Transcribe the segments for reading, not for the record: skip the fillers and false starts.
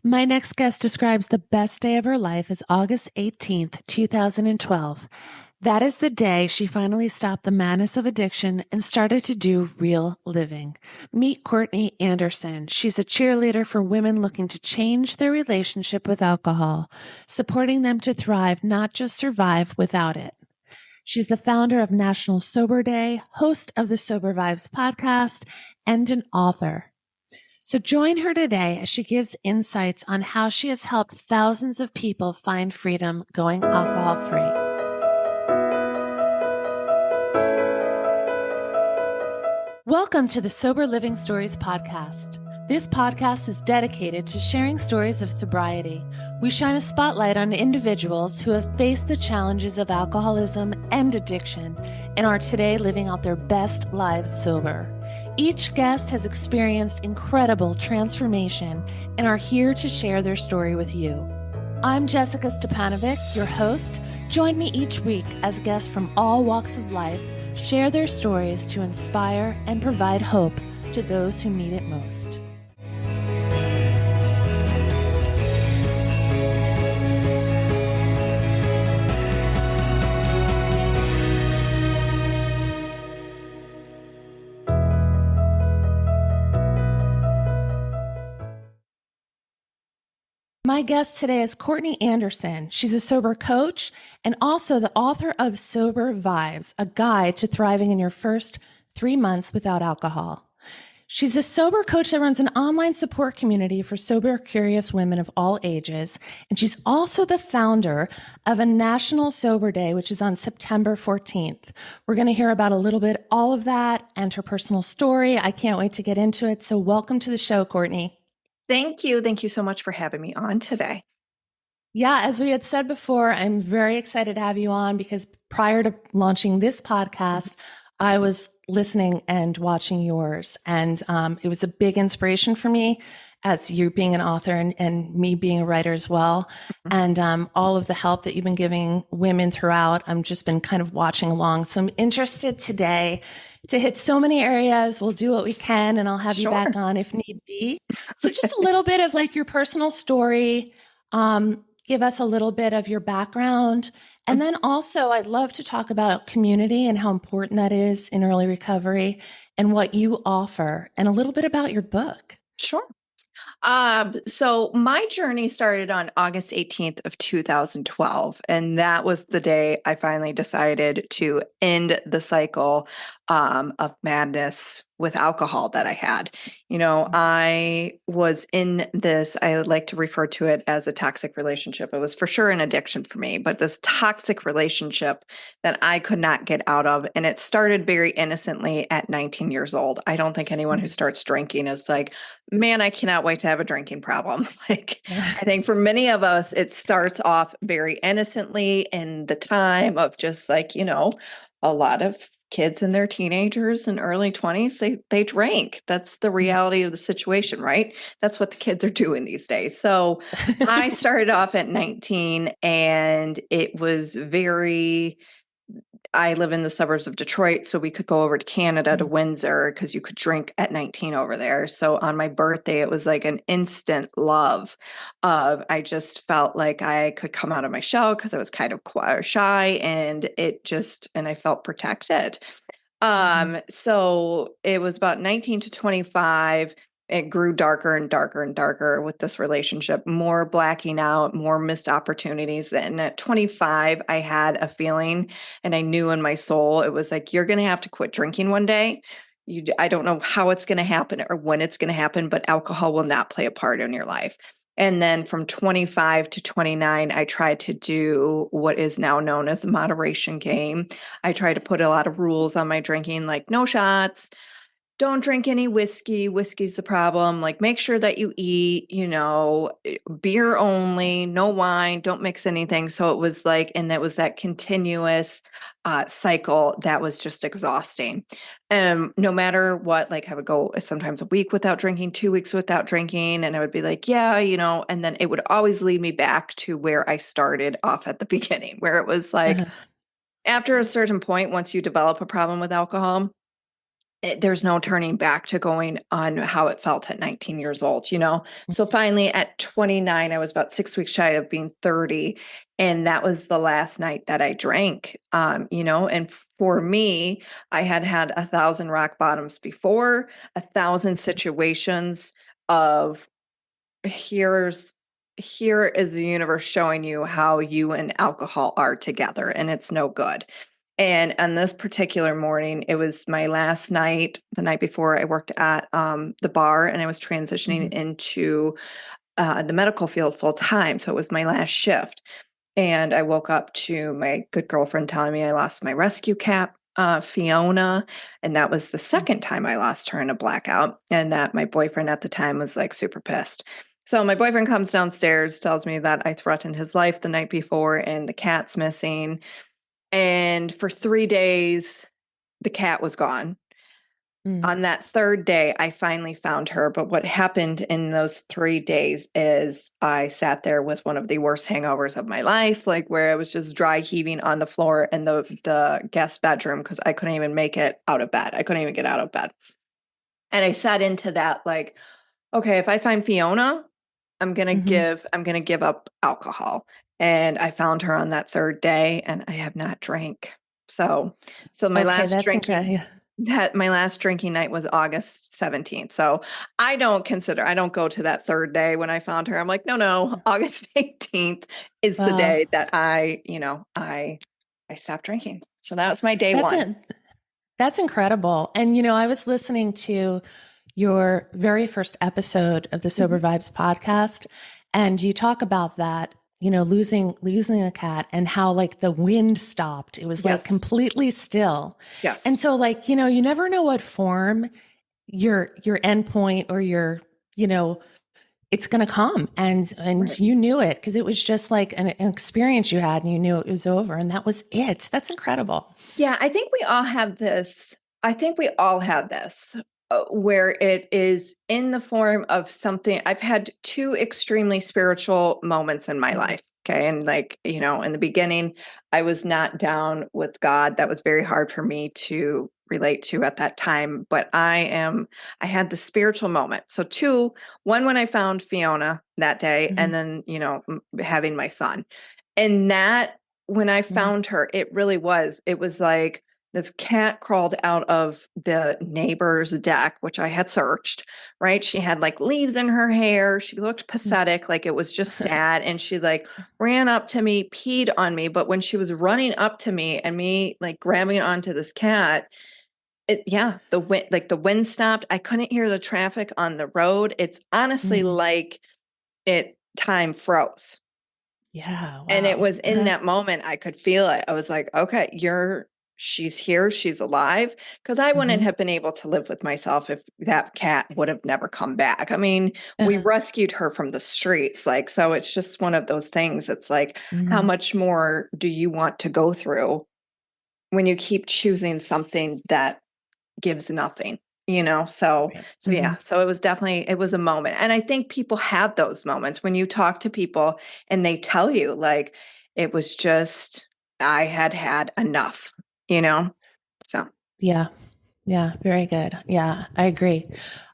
My next guest describes the best day of her life as August 18th, 2012. That is the day she finally stopped the madness of addiction and started to do real living. Meet Courtney Andersen. She's a cheerleader for women looking to change their relationship with alcohol, supporting them to thrive, not just survive without it. She's the founder of National Sober Day, host of the Sober Vibes podcast, and an author. So join her today as she gives insights on how she has helped thousands of people find freedom going alcohol free. Welcome to the Sober Living Stories podcast. This podcast is dedicated to sharing stories of sobriety. We shine a spotlight on individuals who have faced the challenges of alcoholism and addiction and are today living out their best lives sober. Each guest has experienced incredible transformation and are here to share their story with you. I'm Jessica Stepanovic, your host. Join me each week as guests from all walks of life share their stories to inspire and provide hope to those who need it most. My guest today is Courtney Andersen. She's a sober coach and also the author of Sober Vibes, a guide to thriving in your first 3 months without alcohol. She's a sober coach that runs an online support community for sober, curious women of all ages. And she's also the founder of a National Sober Day, which is on September 14th. We're going to hear about a little bit all of that and her personal story. I can't wait to get into it. So welcome to the show, Courtney. Thank you. Thank you so much for having me on today. Yeah, as we had said before, I'm very excited to have you on because prior to launching this podcast, I was listening and watching yours. And it was a big inspiration for me as you being an author and me being a writer as well. And all of the help that you've been giving women throughout, I've just been kind of watching along. So I'm interested today to hit so many areas. We'll do what we can and I'll have you back on if need be. So just a little bit of like your personal story. Give us a little bit of your background. And then also I'd love to talk about community and how important that is in early recovery and what you offer and a little bit about your book. Sure. So my journey started on August 18th of 2012, and that was the day I finally decided to end the cycle of madness with alcohol that I had. You know, I was in this, I like to refer to it as a toxic relationship. It was for sure an addiction for me, but this toxic relationship that I could not get out of. And it started very innocently at 19 years old. I don't think anyone who starts drinking is like, man, I cannot wait to have a drinking problem. Like, I think for many of us, it starts off very innocently in the time of just like, you know, a lot of kids in their teenagers and early 20s, they drink. That's the reality of the situation, right? That's what the kids are doing these days. So I started off at 19 and it was I live in the suburbs of Detroit, so we could go over to Canada to Windsor because you could drink at 19 over there. So on my birthday, it was like an instant love of, I just felt like I could come out of my shell because I was kind of shy and I felt protected. So it was about 19 to 25. It grew darker and darker and darker with this relationship, more blacking out, more missed opportunities. And at 25, I had a feeling and I knew in my soul, it was like, you're going to have to quit drinking one day. I don't know how it's going to happen or when it's going to happen, but alcohol will not play a part in your life. And then from 25 to 29, I tried to do what is now known as the moderation game. I tried to put a lot of rules on my drinking, like no shots, don't drink any whiskey. Whiskey's the problem. Like, make sure that you eat, you know, beer only, no wine, don't mix anything. So it was like, and that was that continuous cycle that was just exhausting. No matter what, like I would go sometimes a week without drinking, 2 weeks without drinking. And I would be like, yeah, you know, and then it would always lead me back to where I started off at the beginning, where it was like, after a certain point, once you develop a problem with alcohol, there's no turning back to going on how it felt at 19 years old, you know? So finally at 29, I was about 6 weeks shy of being 30. And that was the last night that I drank, you know, and for me, I had had 1,000 rock bottoms before, 1,000 situations of here's here is the universe showing you how you and alcohol are together and it's no good. And on this particular morning, it was my last night. The night before, I worked at the bar and I was transitioning Mhm. into the medical field full time. So it was my last shift. And I woke up to my good girlfriend telling me I lost my rescue cat, Fiona. And that was the second time I lost her in a blackout. And that my boyfriend at the time was like super pissed. So my boyfriend comes downstairs, tells me that I threatened his life the night before and the cat's missing. And for 3 days, the cat was gone. Mm. On that third day, I finally found her. But what happened in those 3 days is I sat there with one of the worst hangovers of my life, like where I was just dry heaving on the floor in the guest bedroom because I couldn't even make it out of bed. I couldn't even get out of bed. And I sat into that like, okay, if I find Fiona, Mhm. I'm gonna give up alcohol. And I found her on that third day and I have not drank. So so Okay, that's incredible. Yeah. my last drinking night was August 17th. So I don't go to that third day when I found her. I'm like, no, no, August 18th is the Wow. day that I stopped drinking. So that was my day That's one. it. That's incredible. And, I was listening to your very first episode of the Sober Mhm. Vibes podcast, and you talk about that, losing the cat and how like the wind stopped. It was like Yes. completely still. And Yes. so like, you never know what form your endpoint or you know, it's going to come, and Right. you knew it because it was just like an experience you had and you knew it was over and that was it. That's incredible. Yeah, I think we all have this. I think we all had this where it is in the form of something. I've had two extremely spiritual moments in my Mhm. life. Okay. And like, in the beginning, I was not down with God. That was very hard for me to relate to at that time. But I had the spiritual moment. So, one when I found Fiona that day, and Mhm. then, having my son. And that when I Mhm. found her, it was like this cat crawled out of the neighbor's deck, which I had searched, right? She had like leaves in her hair. She looked pathetic, like it was just sad. And she like ran up to me, peed on me. But when she was running up to me and me like grabbing onto this cat, the wind stopped. I couldn't hear the traffic on the road. It's honestly Mhm. like time froze. Yeah, And it wow. was in that moment I could feel it. I was like, "Okay, she's here, she's alive." Because I wouldn't Mhm. have been able to live with myself if that cat would have never come back. I mean, we Uh-huh. rescued her from the streets, like, so it's just one of those things. It's like, how Mhm. much more do you want to go through when you keep choosing something that gives nothing, Right. so yeah, Mhm. so it was a moment. And I think people have those moments when you talk to people and they tell you like it was just I had had enough, you know? So, Yeah. Yeah, very good. Yeah, I agree.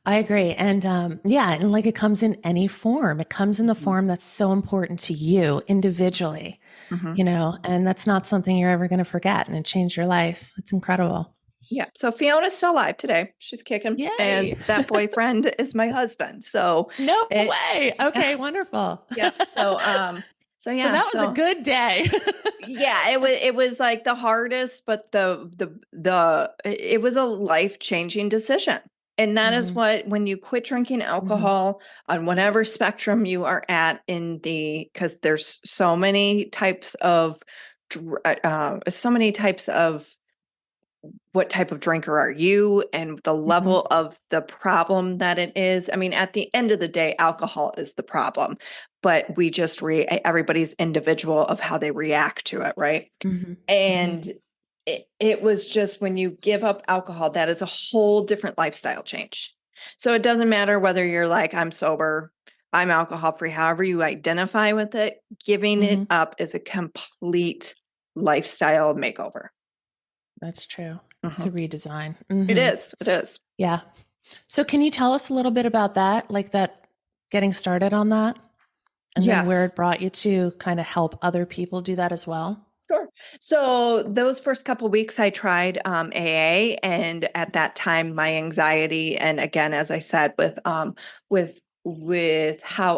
I agree. And yeah, and like it comes in any form. It comes in the mhm, form that's so important to you individually, mhm. and that's not something you're ever going to forget and it changed your life. It's incredible. Yeah. So Fiona's still alive today. She's kicking. And Yay. that boyfriend is my husband. So No it way. yeah, Okay, wonderful. yeah. So So yeah, that was a so good day. yeah, That's it was like the hardest, but it was a life-changing decision. And that is Mhm. what when you quit drinking Mhm. alcohol on whatever spectrum you are at because there's so many types of so many types of what type of drinker are you and the Mhm. level of the problem that it is. I mean, at the end of the day, alcohol is the problem, but everybody's individual of how they react to it, right? Mhm. Mhm. And it was just when you give up alcohol, that is a whole different lifestyle change. So it doesn't matter whether you're like, I'm sober, I'm alcohol free, however you identify with it, giving it Mhm. up is a complete lifestyle makeover. That's true. It's a redesign. It is. It is. Yeah. So can you tell us a little bit about that, like that getting started on that, and then where Yes. it brought you to kind of help other people do that as well? Sure. So those first couple weeks, I tried AA, and at that time, my anxiety, and again, as I said, with how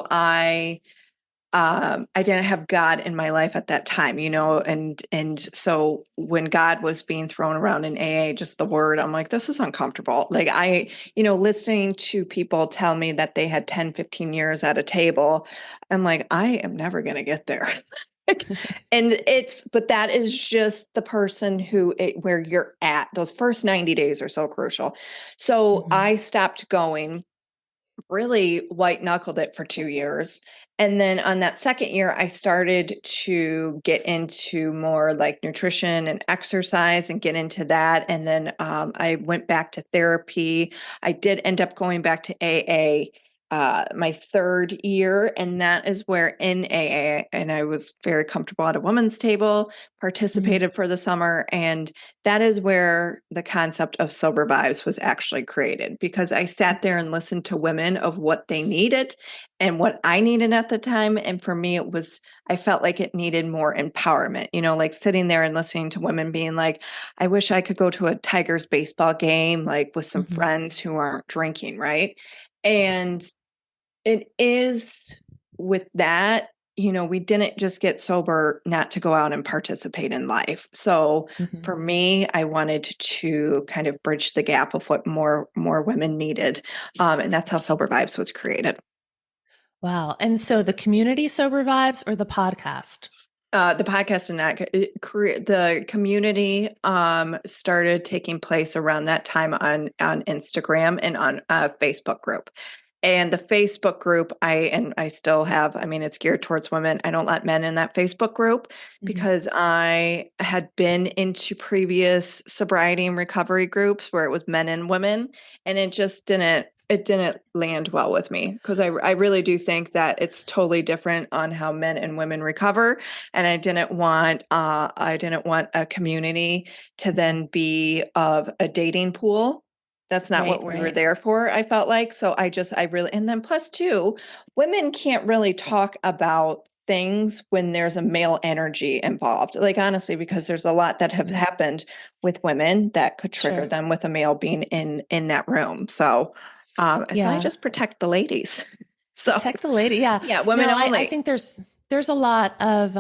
I didn't have God in my life at that time, and so when God was being thrown around in AA, just the word, I'm like, this is uncomfortable. Like listening to people tell me that they had 10, 15 years at a table, I'm like, I am never going to get there. But that is just the person where you're at. Those first 90 days are so crucial. So Mm-hmm. I stopped going, really white knuckled it for 2 years. And then on that second year, I started to get into more like nutrition and exercise and get into that. And then I went back to therapy. I did end up going back to AA my third year. And that is where in AA, and I was very comfortable at a women's table, Mm-hmm. participated for the summer. And that is where the concept of sober vibes was actually created, because I sat there and listened to women of what they needed and what I needed at the time. And for me, I felt like it needed more empowerment, like sitting there and listening to women being like, I wish I could go to a Tigers baseball game, like with some Mm-hmm. friends who aren't drinking. Right. And it is with that, we didn't just get sober not to go out and participate in life. So Mm-hmm. for me, I wanted to kind of bridge the gap of what more women needed. And that's how Sober Vibes was created. Wow. And so the community sober vibes or the podcast? The podcast and the community started taking place around that time on Instagram and on a Facebook group. And the Facebook group, I still have, I mean, it's geared towards women. I don't let men in that Facebook group Mm-hmm. because I had been into previous sobriety and recovery groups where it was men and women, and it didn't land well with me, because I really do think that it's totally different on how men and women recover. And I didn't want a community to Mm-hmm. then be of a dating pool. That's not Right, what we were right. there for, I felt like. So I really, and then plus two, women can't really talk about things when there's a male energy involved. Like, honestly, because there's a lot that have happened with women that could trigger Sure. them with a male being in that room. So I Yeah. just protect the ladies. So Protect the lady. Yeah. yeah, women No, I only. think there's a lot of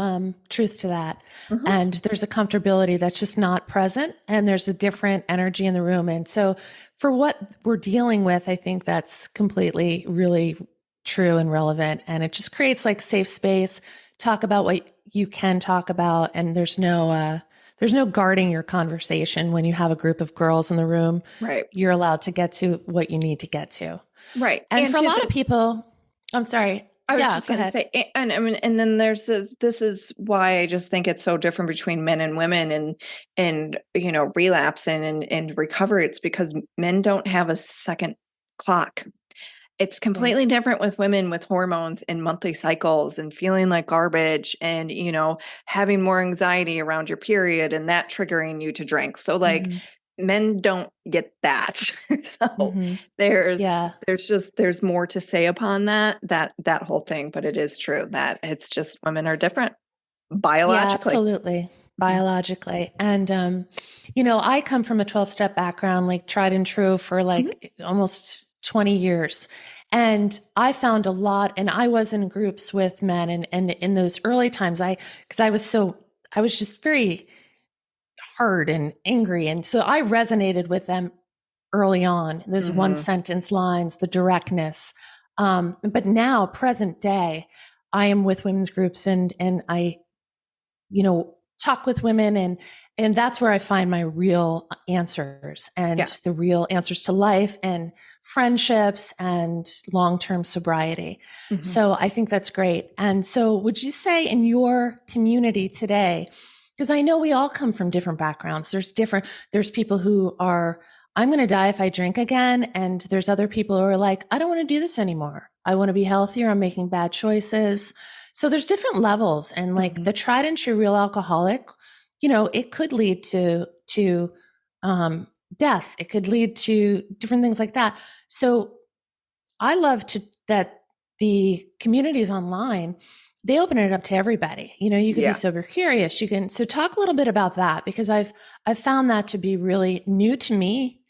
truth to that. Mhm. And there's a comfortability that's just not present. And there's a different energy in the room. And so for what we're dealing with, I think that's completely really true and relevant. And it just creates like safe space. Talk about what you can talk about. And there's no guarding your conversation when you have a group of girls in the room. Right. You're allowed to get to what you need to get to. Right. And And for a to lot the of people, I'm sorry. I was Yeah, just go going to ahead. say, and I mean, and then this is why I just think it's so different between men and women, and relapse and recovery. It's because men don't have a second clock. It's Right. completely different with women with hormones and monthly cycles and feeling like garbage, and having more anxiety around your period and that triggering you to drink. So like, Mm-hmm. men don't get that. So Mm-hmm. there's Yeah. there's more to say upon that whole thing, but it is true that it's just women are different Yeah, biologically. absolutely. Mhm. Biologically. And, I come from a 12-step background, like tried and true for Mhm. like almost 20 years. And I found a lot, and I was in groups with men. And in those early times, because I was just very hurt and angry. And so I resonated with them early on, those one Mhm. sentence lines, the directness. But now, present day, I am with women's groups and I, talk with women and that's where I find my real answers and the Yes. real answers to life and friendships and long-term sobriety. Mhm. So I think that's great. And so would you say in your community today, because I know we all come from different backgrounds, there's people who are, I'm going to die if I drink again. And there's other people who are like, I don't want to do this anymore. I want to be healthier. I'm making bad choices. So there's different levels, and like Mhm. the tried and true real alcoholic, it could lead to um, death. It could lead to different things like that. So I love to that the communities online, they open it up to everybody. You could be Yeah. sober curious. You can so talk a little bit about that because I've found that to be really new to me,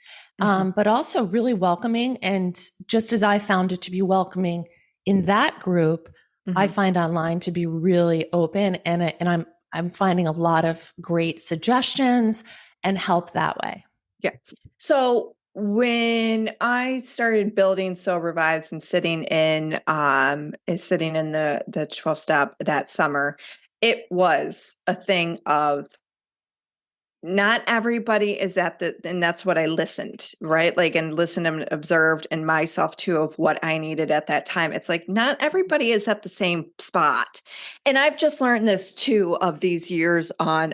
Hmm. but also really welcoming. And just as I found it to be welcoming in that group, I Hmm. find online to be really open, and I'm finding a lot of great suggestions and help that way. Yeah. So when I started building sober vibes and sitting in the 12 step that summer, it was a thing of not everybody is at the, and that's what I listened, right? Like, and listened and observed and myself too of what I needed at that time. It's like, not everybody is at the same spot. And I've just learned this too of these years on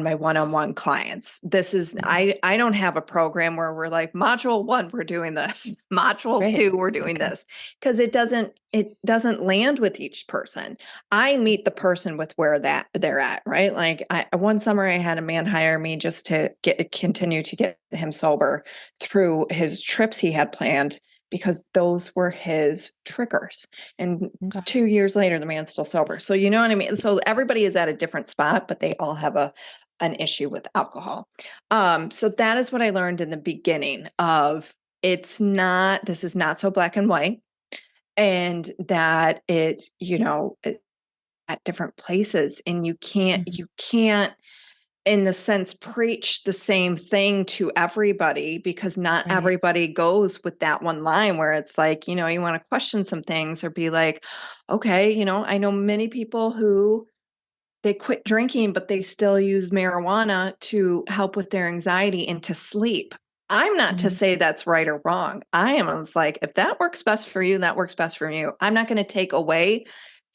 my one-on-one clients. This is, Mhm. I don't have a program where we're like module 1, we're doing this, module Great. 2, we're doing Okay. this, because it doesn't land with each person. I meet the person with where that they're at, right? Like one summer I had a man hire me just to continue to get him sober through his trips he had planned because those were his triggers. And Okay. 2 years later, the man's still sober. So you know what I mean? So everybody is at a different spot, but they all have an issue with alcohol. So that is what I learned in the beginning of this is not so black and white, and that at different places, and you can't Mhm. in the sense preach the same thing to everybody, because not Right. everybody goes with that one line where it's like, you want to question some things or be like, okay, I know many people who they quit drinking, but they still use marijuana to help with their anxiety and to sleep. I'm not to Mhm. say that's right or wrong. I am it's like, if that works best for you, that works best for you. I'm not going to take away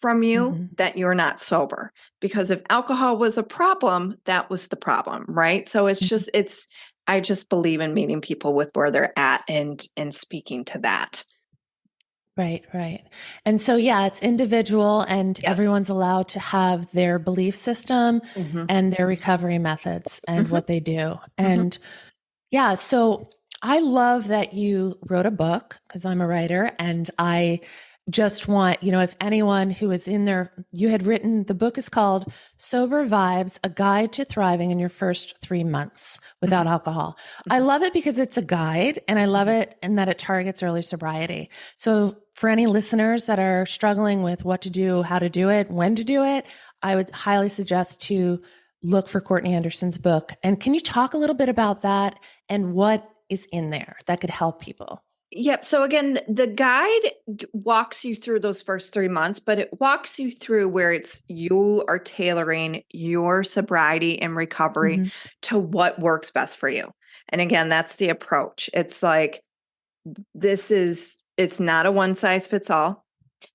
from you Mhm. that you're not sober, because if alcohol was a problem, that was the problem, right? So Mhm. I just believe in meeting people with where they're at and speaking to that. Right, right. And so, yeah, it's individual, and Yes. everyone's allowed to have their belief system Hmm. and their recovery methods and Hmm. what they do. Hmm. And yeah, so I love that you wrote a book because I'm a writer, and I just want, if anyone who is in there, you had written the book is called Sober Vibes, A Guide to Thriving in Your First 3 Months Without Hmm. Alcohol. I love it because it's a guide, and I love Hmm. it and that it targets early sobriety. So for any listeners that are struggling with what to do, how to do it, when to do it, I would highly suggest to look for Courtney Andersen's book. And can you talk a little bit about that and what is in there that could help people? Yep. So again, the guide walks you through those first 3 months, but it walks you through where it's you are tailoring your sobriety and recovery Mm-hmm. to what works best for you. And again, that's the approach. It's like, it's not a one size fits all.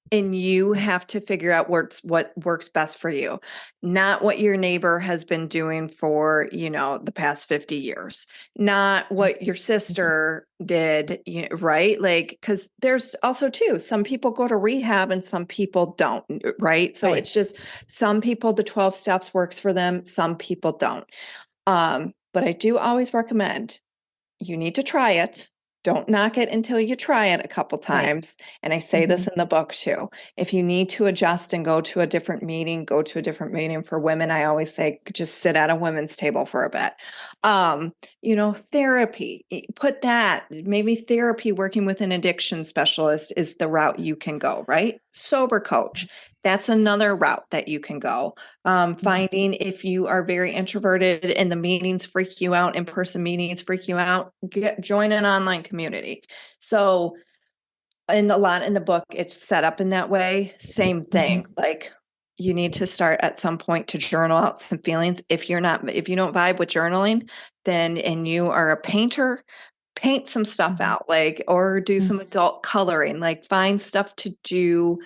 And you have to figure out what works best for you, not what your neighbor has been doing for, the past 50 years, not what your Mm-hmm. sister did, right? Like, because there's also, too, some people go to rehab and some people don't, right? So Right. it's just some people, the 12 steps works for them, some people don't. But I do always recommend you need to try it. Don't knock it until you try it a couple Right. times. And I say Mm-hmm. this in the book too. If you need to adjust and go to a different meeting, go to a different meeting. For women, I always say just sit at a women's table for a bit. Therapy, put that, maybe therapy working with an addiction specialist is the route you can go, right? Sober coach, that's another route that you can go. Mm-hmm. Finding if you are very introverted and the meetings freak you out, in-person meetings freak you out, join an online community. So a lot in the book, it's set up in that way. Same thing. Mm-hmm. Like, you need to start at some point to journal out some feelings. If you don't vibe with journaling, then, and you are a painter, paint some stuff Mm-hmm. out, like, or do Mm-hmm. some adult coloring, like find stuff to do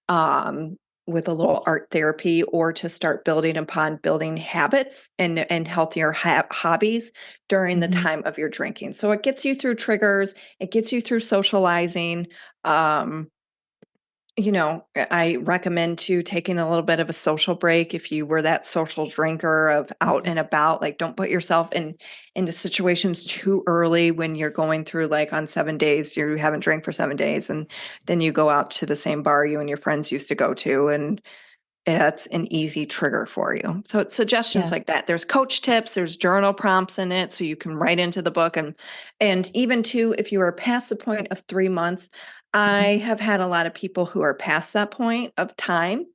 um, with a little art therapy, or to start building upon building habits and healthier hobbies during the Mm-hmm. time of your drinking. So it gets you through triggers, it gets you through socializing. Um, I recommend to taking a little bit of a social break if you were that social drinker of out Mhm. and about. Like, don't put yourself into situations too early when you're going through, like, on 7 days, you haven't drank for 7 days, and then you go out to the same bar you and your friends used to go to, and that's an easy trigger for you. So it's suggestions Yeah. like that. There's coach tips, there's journal prompts in it, so you can write into the book. And even too, if you are past the point of 3 months, Mhm. I have had a lot of people who are past that point of time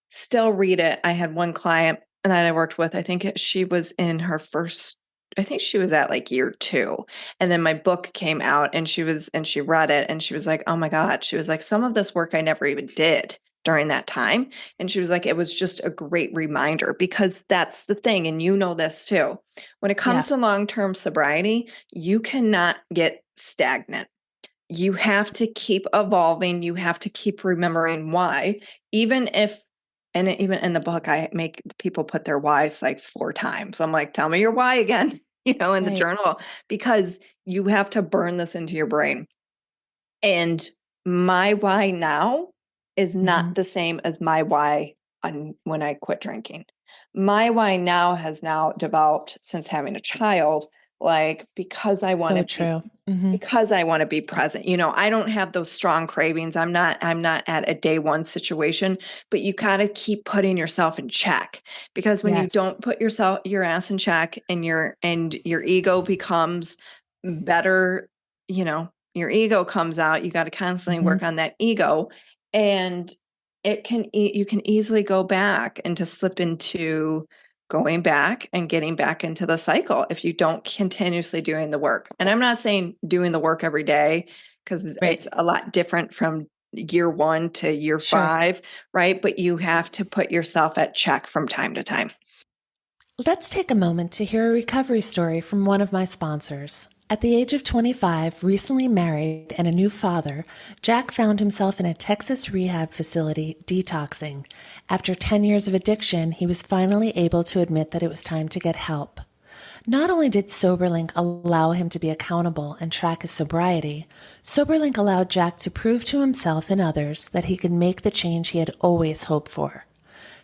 still read it. I had one client that I worked with, she was in her first, I think she was at like year two. And then my book came out and she read it and she was like, oh my God. She was like, some of this work I never even did during that time. And she was like, it was just a great reminder because that's the thing. And you know this too. When it Yeah. comes to long term sobriety, you cannot get stagnant. You have to keep evolving. You have to keep remembering why, even if, and even in the book, I make people put their whys like 4 times. I'm like, tell me your why again, in the Right. journal, because you have to burn this into your brain. And my why now is not Mhm. the same as my why when I quit drinking. My why now has now developed since having a child, like So true. Mhm. because I want to be present. I don't have those strong cravings. I'm not at a day one situation, but you got to keep putting yourself in check because when you Yes. don't put your ass in check and your ego becomes better, your ego comes out, you got to constantly Mhm. work on that ego and you can easily go back and to slip into going back and getting back into the cycle if you don't continuously doing the work. And I'm not saying doing the work every day because it's Right. a lot different from year one to year Sure. 5, right? But you have to put yourself at check from time to time. Let's take a moment to hear a recovery story from one of my sponsors. At the age of 25, recently married and a new father, Jack found himself in a Texas rehab facility detoxing. After 10 years of addiction, he was finally able to admit that it was time to get help. Not only did SoberLink allow him to be accountable and track his sobriety, SoberLink allowed Jack to prove to himself and others that he could make the change he had always hoped for.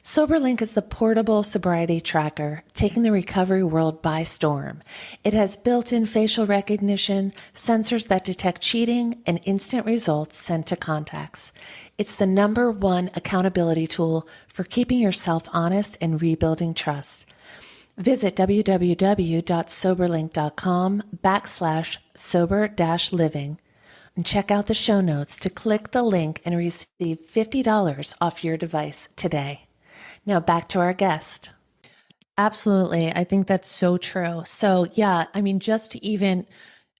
SoberLink is the portable sobriety tracker, taking the recovery world by storm. It has built-in facial recognition, sensors that detect cheating, and instant results sent to contacts. It's the #1 accountability tool for keeping yourself honest and rebuilding trust. Visit www.soberlink.com/sober-living and check out the show notes to click the link and receive $50 off your device today. Now back to our guest. Absolutely. I think that's so true. So, yeah, I mean, just even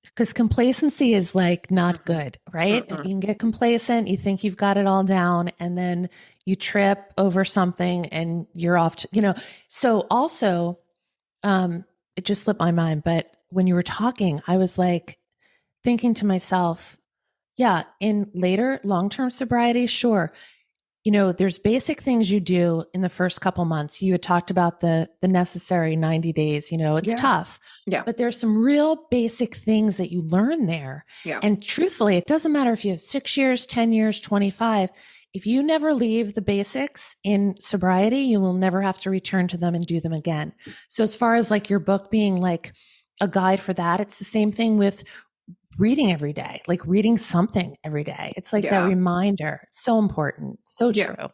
because complacency is like not Mm-mm, good, right? You mm-mm. can get complacent, you think you've got it all down, and then you trip over something and you're off So, also, um, it just slipped my mind, but when you were talking, I was like thinking to myself, yeah, in later long term sobriety, sure, there's basic things you do in the first couple months. You had talked about the necessary 90 days, it's Yeah. tough. Yeah. But there's some real basic things that you learn there. Yeah. And truthfully, it doesn't matter if you have 6 years, 10 years, 25. If you never leave the basics in sobriety, you will never have to return to them and do them again. So as far as like your book being like a guide for that, it's the same thing with reading every day, like reading something every day. It's like that Yeah. reminder. So important. So Yeah. true.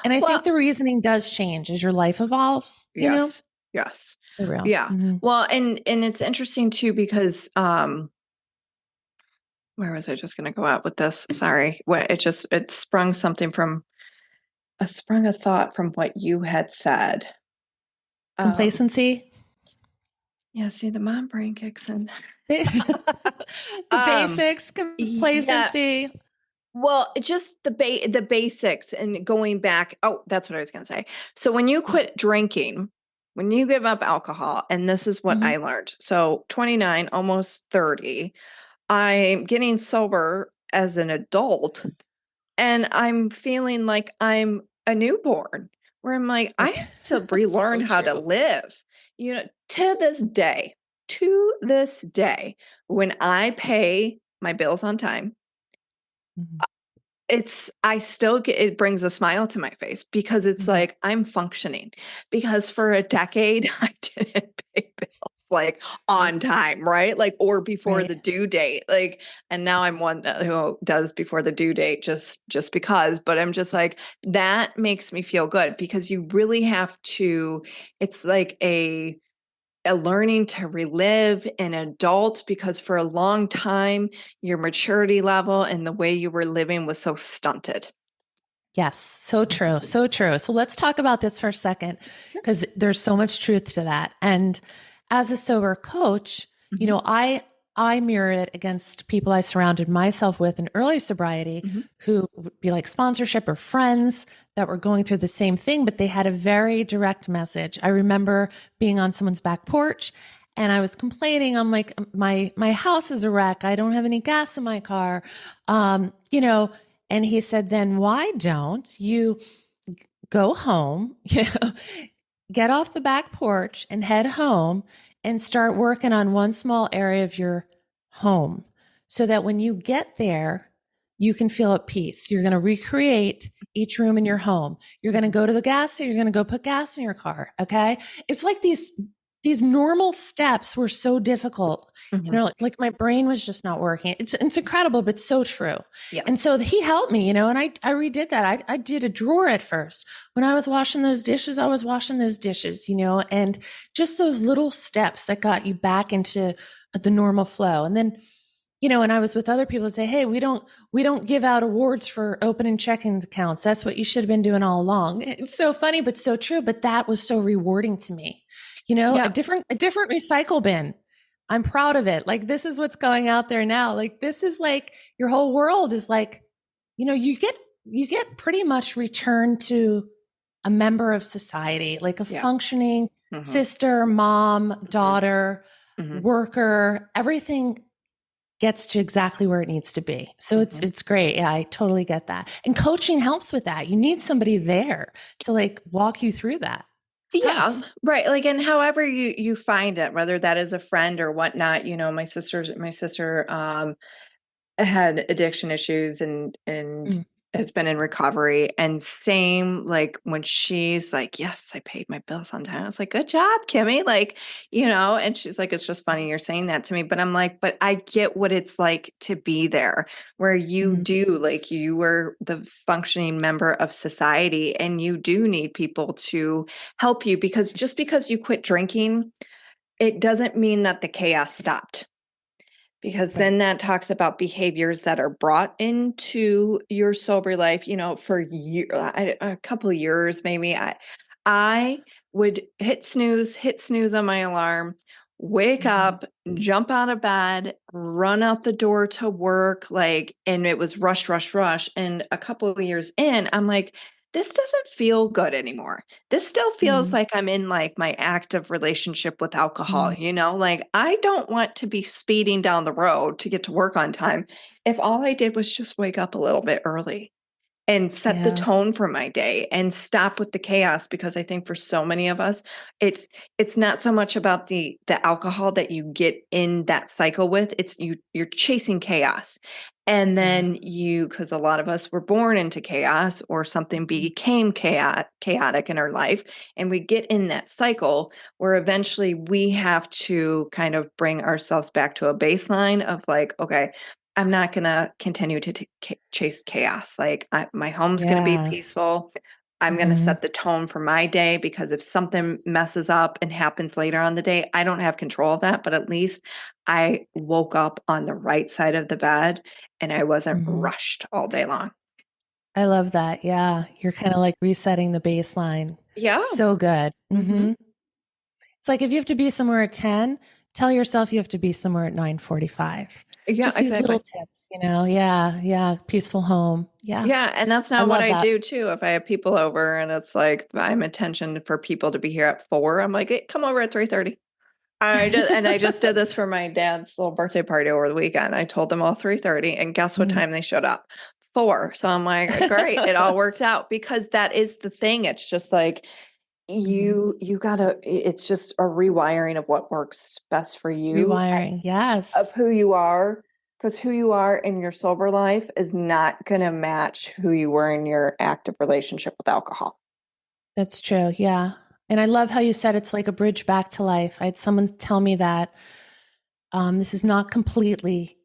And I think Well, the reasoning does change as your life evolves, yes. Yes. For real. Yeah. Mm-hmm. Well, and it's interesting too because where was I just going to go out with this? Sorry. What it sprung something from sprung a thought from what you had said. Um Complacency. yeah, see the mom brain kicks in. The Um basics, yeah, complacency. well, just the basics and going back. Oh, that's what I was going to say. So when you quit drinking, when you give up alcohol, and this is what Mm-hmm. I learned. So 29, almost 30, I'm getting sober as an adult and I'm feeling like I'm a newborn, where I'm like, I Right. have to relearn So how to true. live. To this day, when I pay my bills on time, Mm-hmm. I still get, it brings a smile to my face because it's Mhm. like I'm functioning, because for a decade I didn't pay bills like on time, right? Like, or before Right. the due date. Like, and now I'm one who does before the due date just because, but I'm just like, that makes me feel good because you really have to, it's like a learning to relive an adult, because for a long time your maturity level and the way you were living was so stunted. Yes, so true. So true. So let's talk about this for a second because there's so much truth to that. And as a sober coach, you Mhm, know, I mirror it against people I surrounded myself with in early sobriety mhm, who would be like sponsorship or friends that were going through the same thing, but they had a very direct message. I remember being on someone's back porch and I was complaining. I'm like, my house is a wreck. I don't have any gas in my car. You know, and he said, then why don't you go home, you know, get off the back porch and head home and start working on one small area of your home so that when you get there, you can feel at peace. You're going to recreate each room in your home. You're going to mhm, go to the gas station. You're going to go put gas in your car. Okay. It's like these normal steps were so difficult. You mhm. know, like my brain was just not working. It's incredible, but so true. Yeah. And so he helped me, you know, and I redid that. I did a drawer at first. When I was washing those dishes, I was washing those dishes, you know, and just those little steps that got you back into the normal flow. And then, you know, and I was with other people that say, hey, we don't give out awards for opening checking accounts. That's what you should have been doing all along. It's so funny, but so true. But that was so rewarding to me. You know, Yeah. a different recycle bin. I'm proud of it. Like this is what's going out there now. Like this is like your whole world is like, you know, you get pretty much returned to a member of society, like a Yeah. functioning Mhm, sister, mom, mhm, daughter, mhm, worker, everything gets to exactly where it needs to be. So it's mhm. it's great. Yeah, I totally get that. And coaching helps with that. You need somebody there to like walk you through that. It's Yeah, tough. right. Like, and however you find it, whether that is a friend or whatnot, my sister had addiction issues and Mm. has been in recovery, and same, like when she's like, yes, I paid my bills on time, I was like, good job, Kimmy, like, and she's like, it's just funny you're saying that to me, but I'm like, but I get what it's like to be there, where you Mhm. do, like, you were the functioning member of society and you do need people to help you, because just because you quit drinking, it doesn't mean that the chaos stopped, because Right. then that talks about behaviors that are brought into your sober life, for a couple of years maybe. I would hit snooze on my alarm, wake Mhm. up, jump out of bed, run out the door to work, like, and it was rush, rush, rush. And a couple of years in, I'm like, this doesn't feel good anymore. This still feels Mhm. like I'm in like my active relationship with alcohol, Mhm. like I don't want to be speeding down the road to get to work on time if all I did was just wake up a little bit early and set the Yeah. tone for my day and stop with the chaos. Because I think for so many of us, it's not so much about the alcohol that you get in that cycle with, it's you're chasing chaos. And Yeah. then because a lot of us were born into chaos, or something Mhm. became chaotic in our life, and we get in that cycle where eventually we have to kind of bring ourselves back to a baseline of like, okay, I'm not gonna continue to chase chaos. Like, my home's gonna be Yeah. peaceful. I'm gonna Mhm. set the tone for my day, because if something messes up and happens later on the day, I don't have control of that. But at least I woke up on the right side of the bed and I wasn't Mhm. rushed all day long. I love that. Yeah. You're kind of like resetting the baseline. Yeah. So good. Hmm. Mhm. It's like if you have to be somewhere at 10, tell yourself you have to be somewhere at 9:45. Yeah. Just these little Exactly. tips, you know. Yeah, yeah, peaceful home. Yeah. Yeah, and that's I not what love I that. do too. If I have people over and it's like I'm intention for people to be here at 4, I'm like, hey, come over at 3:30. I just did this for my dad's little birthday party over the weekend. I told them all 3:30, and guess what Mhm. time they showed up? 4. So I'm like, great, it all worked out, because that is the thing. It's just like Mhm. you gotta. It's just a rewiring of what works best for you, Rewiring. of Yes. who you are. Because who you are in your sober life is not going to match who you were in your active relationship with alcohol. That's true. Yeah. And I love how you said it's like a bridge back to life. I had someone tell me that this is not completely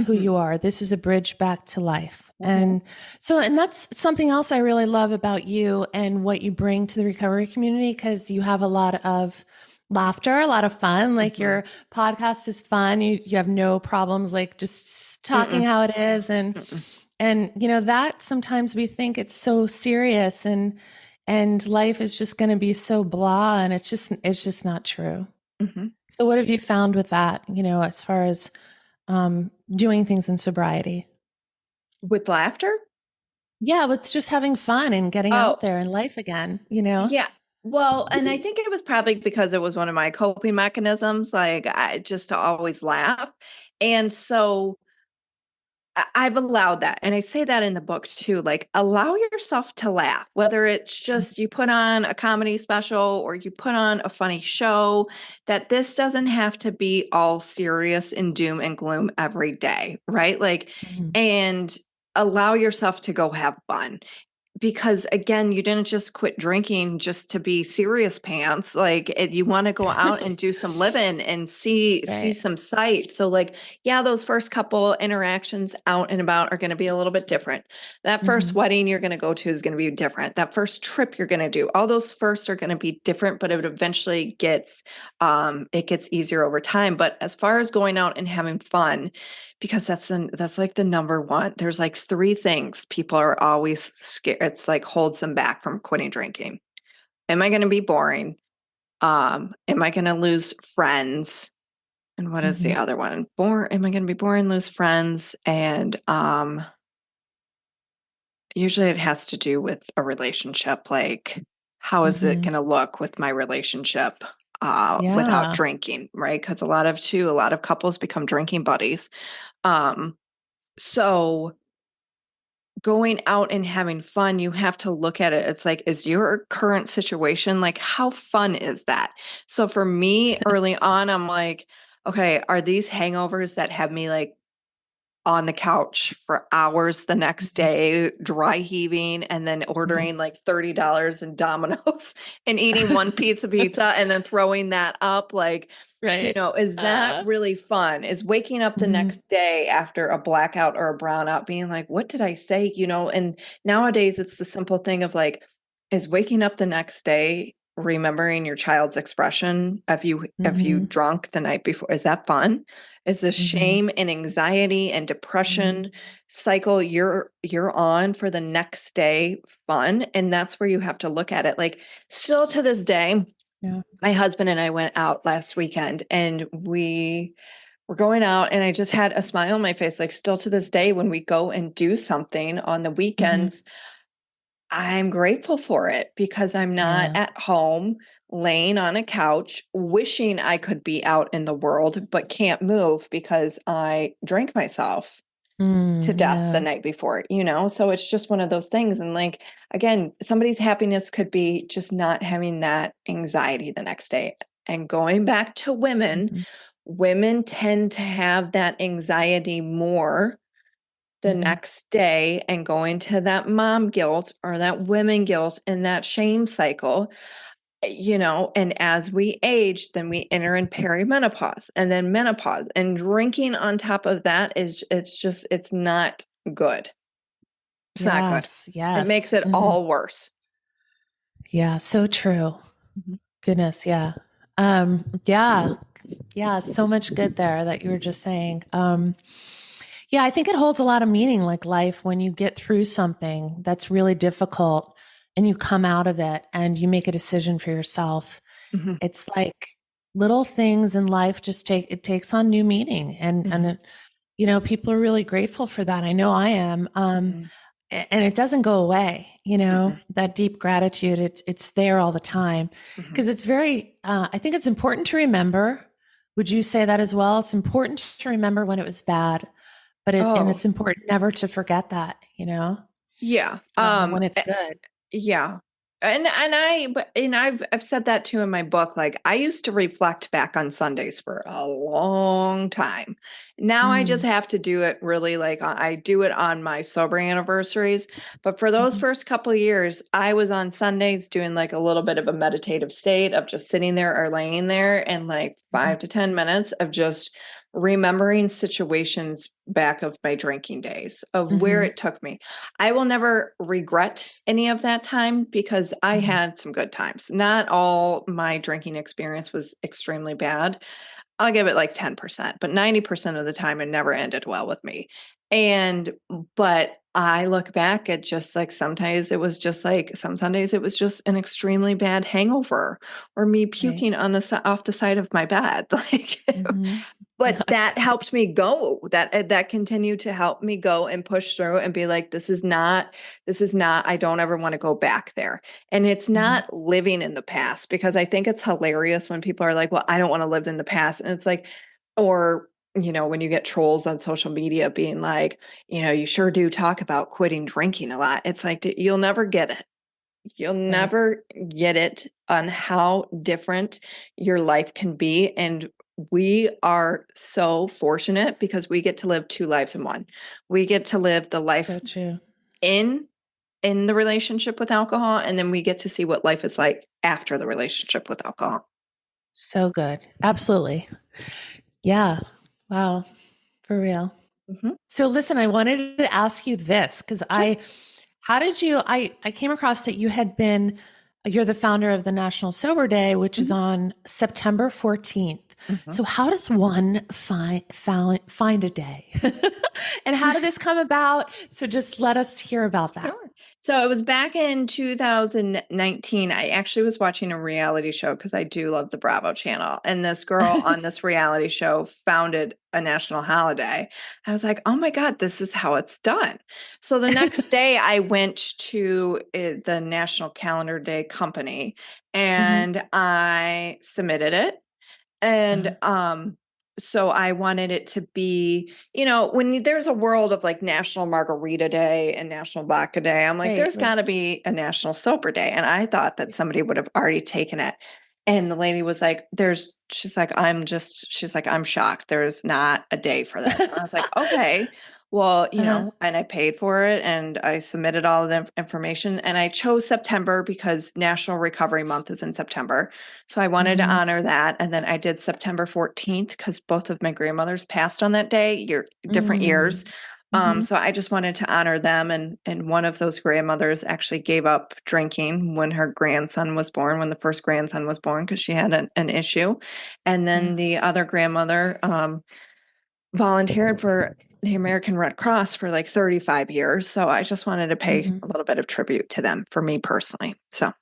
who Hmm. you are. This is a bridge back to life. Hmm. And so, and that's something else I really love about you and what you bring to the recovery community, because you have a lot of laughter, a lot of fun. Like Hmm. your podcast is fun. You have no problems, like just talking Mm-mm. how it is. Mm-mm. And, you know, that sometimes we think it's so serious and life is just going to be so blah. And it's just not true. Hmm. So what have you found with that, you know, as far as doing things in sobriety? With laughter? Yeah, it's just having fun and getting Oh, out there in life again, you know? yeah. Well, and I think it was probably because it was one of my coping mechanisms, like I just to always laugh. And so I've allowed that. And I say that in the book too. Like, allow yourself to laugh, whether it's just you put on a comedy special or you put on a funny show, that this doesn't have to be all serious and doom and gloom every day, right? Like, Mhm. and allow yourself to go have fun because again, you didn't just quit drinking just to be serious pants. Like you want to go out and do some living and see Right. some sights. So like, yeah, those first couple interactions out and about are going to be a little bit different. That first Hmm. wedding you're going to go to is going to be different. That first trip you're going to do, all those first are going to be different, but it eventually it gets easier over time. But as far as going out and having fun, because that's like the number one. There's like three things people are always scared. It's like holds them back from quitting drinking. Am I going to be boring? Am I going to lose friends? And what is the Hmm. other one? Am I going to be boring, lose friends? And usually it has to do with a relationship. Like, how is it Hmm. going to look with my relationship without Yeah. drinking? Right? Because a lot of couples become drinking buddies. Um, so going out and having fun, you have to look at it. It's like, is your current situation like how fun is that? So for me, early on, I'm like, okay, are these hangovers that have me like on the couch for hours the next Mhm. day, dry heaving, and then Mhm. ordering like $30 in Domino's and eating one pizza and then throwing that up? Like, Right. is that really fun? Is waking up the Mhm. next day after a blackout or a brownout being like, what did I say? And nowadays it's the simple thing of like, is waking up the next day remembering your child's expression if you Mhm. drunk the night before? Is that fun? Is the Mhm. shame and anxiety and Mhm. depression cycle you're on for the next day fun? And that's where you have to look at it. Like still to this day, Yeah. my husband and I went out last weekend and we were going out and I just had a smile on my face. Like still to this day, when we go and do something on the Mhm. weekends, I'm grateful for it because I'm not Yeah. at home laying on a couch wishing I could be out in the world, but can't move because I drank myself to death the Yeah. night before. So it's just one of those things. And like, again, somebody's happiness could be just not having that anxiety the next day. And going back to women, Mhm. women tend to have that anxiety more the Mhm. next day and go into that mom guilt or that women guilt and that shame cycle. And as we age, then we enter in perimenopause and then menopause. And drinking on top of that it's not good. It's not good. Yes. It makes Yes. it Mhm. all worse. Yeah. So true. Mhm. Goodness. Yeah. Yeah. Yeah. So much good there that you were just saying. Yeah, I think it holds a lot of meaning, like life, when you get through something that's really difficult and you come out of it and you make a decision for yourself. Mhm. It's like little things in life just takes on new meaning. And Mhm. it, you know, people are really grateful for that. I know I am. Mhm. And it doesn't go away, you know, Mhm. that deep gratitude. It's there all the time Mhm. because it's very, I think it's important to remember. Would you say that as well? It's important to remember when it was bad, and Oh, it's important never to forget that, you know, yeah. when it's good. Yeah. I've said that too in my book. Like I used to reflect back on Sundays for a long time. Now I just Mm, have to do it really like I do it on my sober anniversaries. But for those mhm, first couple of years, I was on Sundays doing like a little bit of a meditative state of just sitting there or laying there and like mhm, 5 to 10 minutes of just remembering situations back of my drinking days of where mhm, it took me. I will never regret any of that time because I mhm. had some good times. Not all my drinking experience was extremely bad. I'll give it like 10%, but 90% of the time it never ended well with me. And, but I look back at just like sometimes it was just like some Sundays it was just an extremely bad hangover or me Right. puking on off the side of my bed. Like, Mhm. but that helped me go. That continued to help me go and push through and be like, this is not, I don't ever want to go back there. And it's Mhm. not living in the past because I think it's hilarious when people are like, well, I don't want to live in the past. And it's like, or, when you get trolls on social media being like, you sure do talk about quitting drinking a lot. It's like, you'll never get it. You'll Right. never get it on how different your life can be. And we are so fortunate because we get to live two lives in one. We get to live the life So true. in in the relationship with alcohol, and then we get to see what life is like after the relationship with alcohol. So good. Absolutely. Yeah. Wow. For real. Mhm. So listen, I wanted to ask you this because Sure. how did you, I came across that you're the founder of the National Sober Day, which is Mhm. on September 14th. Mhm. So how does one find a day? And how did this come about? So just let us hear about that. Sure. So it was back in 2019. I actually was watching a reality show because I do love the Bravo channel. And this girl on this reality show founded a national holiday. I was like, oh my God, this is how it's done. So the next day, I went to the National Calendar Day company Hmm. and I submitted it. And so I wanted it to be, when there's a world of like National Margarita Day and National Vodka Day, I'm like, Right, there's got right. to be a National Sober Day. And I thought that somebody would have already taken it. And the lady was like, she's like, I'm shocked. There's not a day for this. And I was like, okay. Well, Uh-huh. and I paid for it and I submitted all of the information and I chose September because National Recovery Month is in September. So I wanted to Hmm. honor that. And then I did September 14th because both of my grandmothers passed on that day, different years. Mm. Hmm. So I just wanted to honor them. And one of those grandmothers actually gave up drinking when her grandson was born, when the first grandson was born, because she had an issue. And Yeah. then the other grandmother volunteered for the American Red Cross for like 35 years. So I just wanted to pay Hmm. a little bit of tribute to them for me personally. So.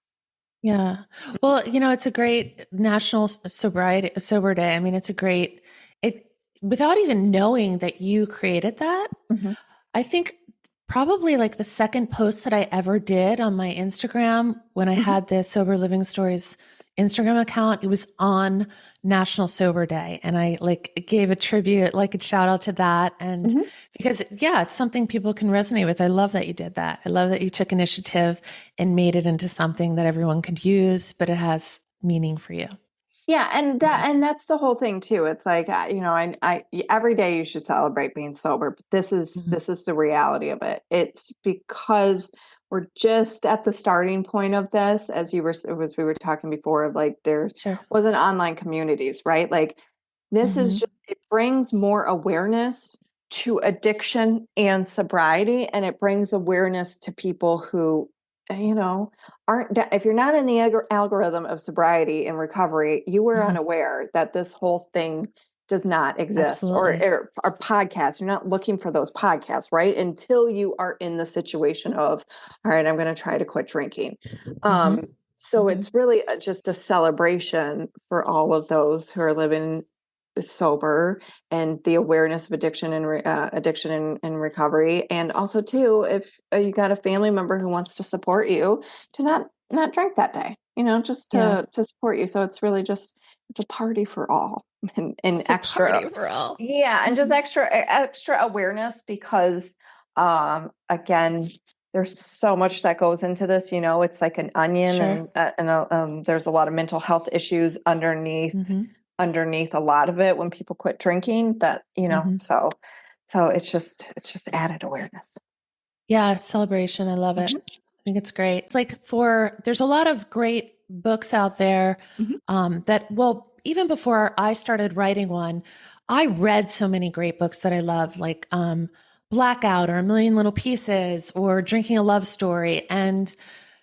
Yeah. Well, it's a great National Sober Day. I mean, it's a great it without even knowing that you created that. Mhm. I think probably like the second post that I ever did on my Instagram when I Mhm. had the Sober Living Stories Instagram account, it was on National Sober Day. And I like gave a tribute, like a shout out to that. And Mhm. because, yeah, it's something people can resonate with. I love that you did that. I love that you took initiative and made it into something that everyone could use, but it has meaning for you. Yeah, and that's the whole thing too. It's like every day you should celebrate being sober, but this is Mhm. this is the reality of it. It's because we're just at the starting point of this, as we were talking before, of like there Sure. wasn't online communities, right? Like this is Hmm. just it brings more awareness to addiction and sobriety, and it brings awareness to people who, you know, if you're not in the algorithm of sobriety and recovery, you were Hmm. unaware that this whole thing does not exist Absolutely. or podcasts. You're not looking for those podcasts, right? Until you are in the situation of, all right, I'm going to try to quit drinking. Hmm. So Hmm. it's really just a celebration for all of those who are living sober and the awareness of addiction and recovery, and also too if you got a family member who wants to support you to not drink that day, just Yeah. to support you. So it's really just it's a party for all and It's a extra, party for all. yeah, and just Mhm. extra awareness because again, there's so much that goes into this, it's like an onion. Sure. And there's a lot of mental health issues Mm-hmm. underneath a lot of it when people quit drinking that, Mm-hmm. so it's just added awareness. Yeah, celebration. I love it. Mhm. I think it's great. It's like there's a lot of great books out there Mhm. well, even before I started writing one, I read so many great books that I love, like Blackout or A Million Little Pieces or Drinking a Love Story. And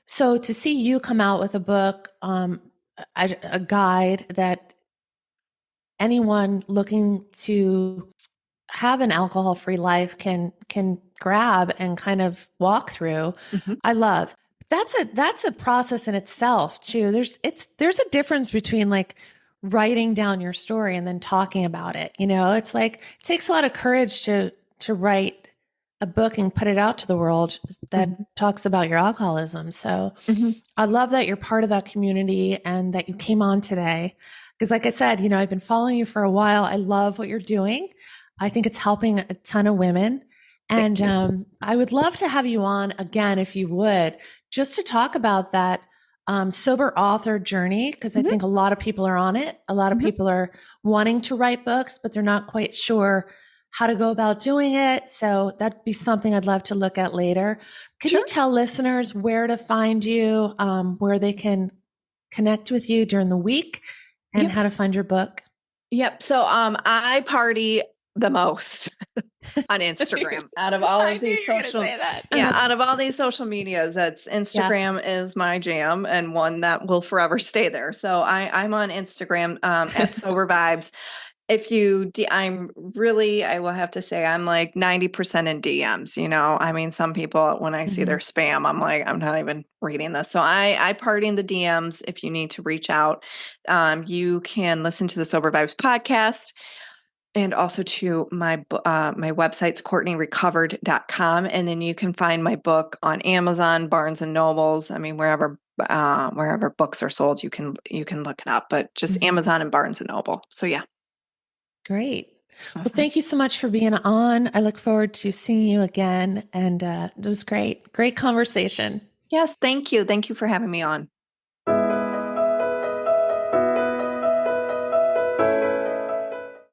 so to see you come out with a book, a guide that anyone looking to have an alcohol-free life can grab and kind of walk through. Mhm. I love. That's a process in itself too. There's a difference between like writing down your story and then talking about it. It's like it takes a lot of courage to write a book and put it out to the world that Mhm. talks about your alcoholism. So Mhm. I love that you're part of that community and that you came on today. Because like I said, I've been following you for a while. I love what you're doing. I think it's helping a ton of women. Thank And you. I would love to have you on again, if you would, just to talk about that sober author journey, because I Mhm. think a lot of people are on it. A lot of Mhm. people are wanting to write books, but they're not quite sure how to go about doing it. So that'd be something I'd love to look at later. Could you Sure. tell listeners where to find you, where they can connect with you during the week, and Yep. how to find your book? Yep. So I party the most on Instagram out of all I of knew these you were going to social say that. yeah, out of all these social medias, that's Yeah. Instagram is my jam and one that will forever stay there. So I'm on Instagram at Sober Vibes. I will have to say I'm like 90% in DMs, I mean, some people, when I see Mm-hmm. their spam, I'm like, I'm not even reading this. So I party in the DMs. If you need to reach out, you can listen to the Sober Vibes podcast and also to my website's courtneyrecovered.com. And then you can find my book on Amazon, Barnes and Nobles. I mean, wherever books are sold, you can look it up, but just Mm-hmm. Amazon and Barnes and Noble. So yeah. Great. Well, Awesome. thank you so much for being on. I look forward to seeing you again. And it was great. Great conversation. Yes, thank you. Thank you for having me on.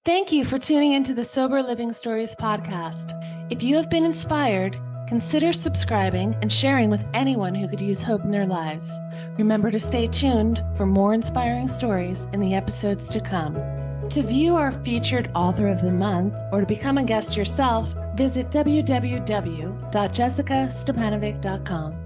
Thank you for tuning into the Sober Living Stories podcast. If you have been inspired, consider subscribing and sharing with anyone who could use hope in their lives. Remember to stay tuned for more inspiring stories in the episodes to come. To view our featured author of the month or to become a guest yourself, visit www.jessicastepanovic.com.